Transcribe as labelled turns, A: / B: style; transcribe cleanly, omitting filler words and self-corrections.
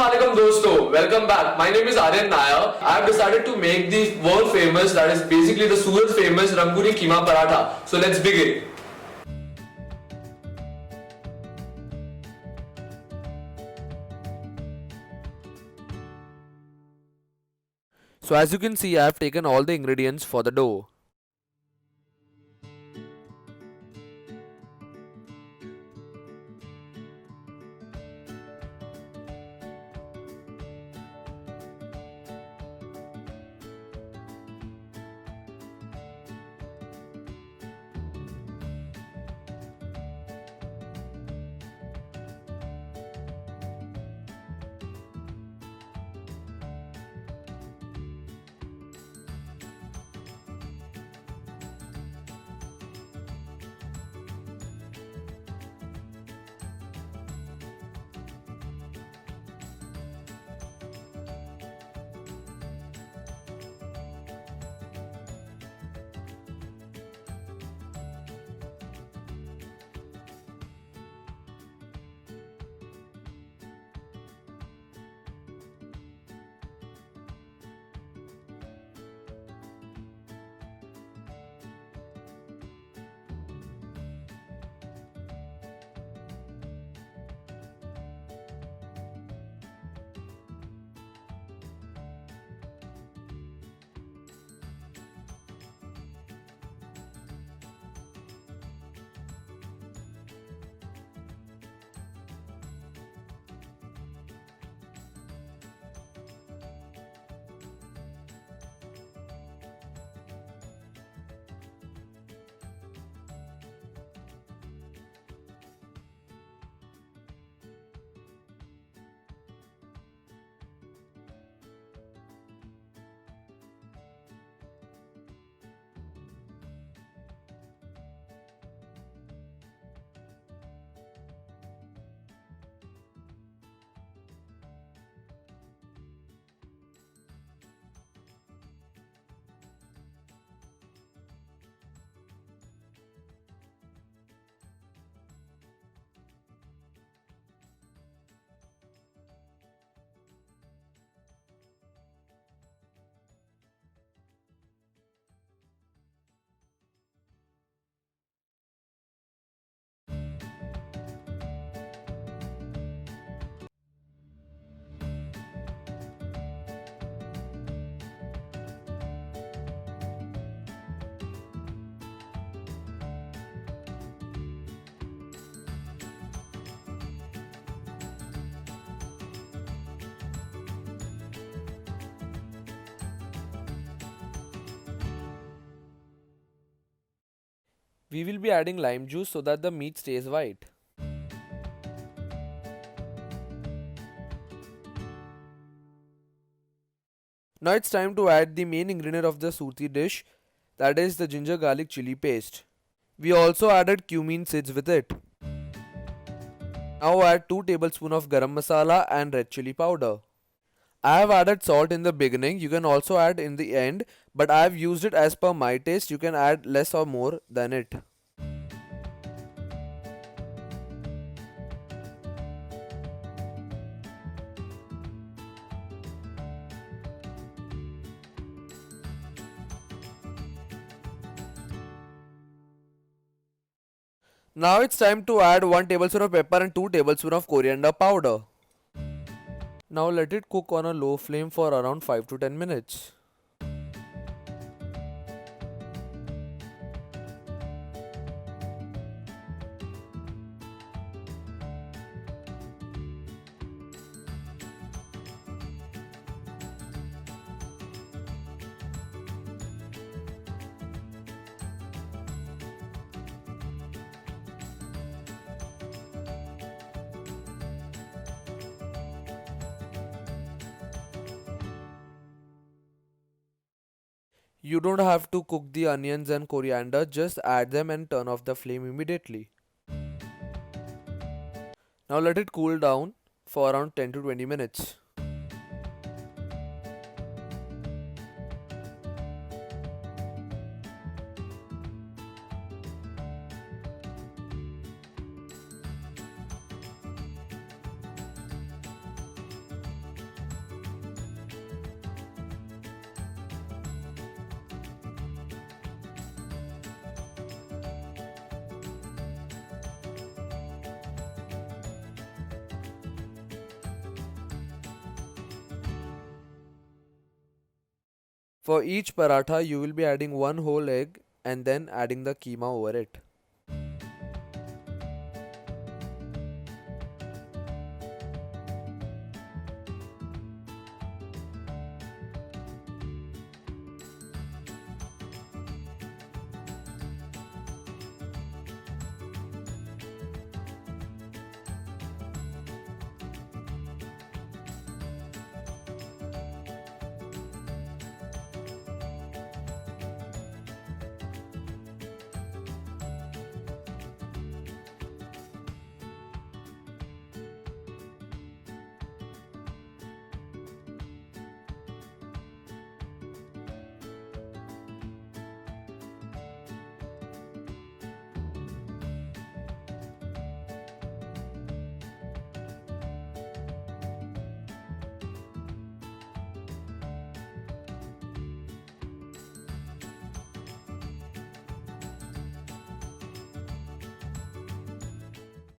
A: Assalamualaikum dosto, welcome back. My name is Aryan Nair. I have decided to make the world famous, that is basically the Surat famous Rangooni Keema Parantha. So let's begin.
B: So as you can see, I have taken all the ingredients for the dough. We will be adding lime juice so that the meat stays white. Now it's time to add the main ingredient of the Surti dish, that is the ginger garlic chili paste. We also added cumin seeds with it. Now add 2 tablespoons of garam masala and red chili powder. I have added salt in the beginning, you can also add in the end, but I have used it as per my taste, you can add less or more than it. Now it's time to add 1 tablespoon of pepper and 2 tablespoons of coriander powder. Now let it cook on a low flame for around 5 to 10 minutes. You don't have to cook the onions and coriander, just add them and turn off the flame immediately. Now let it cool down for around 10 to 20 minutes. For each paratha, you will be adding one whole egg and then adding the keema over it.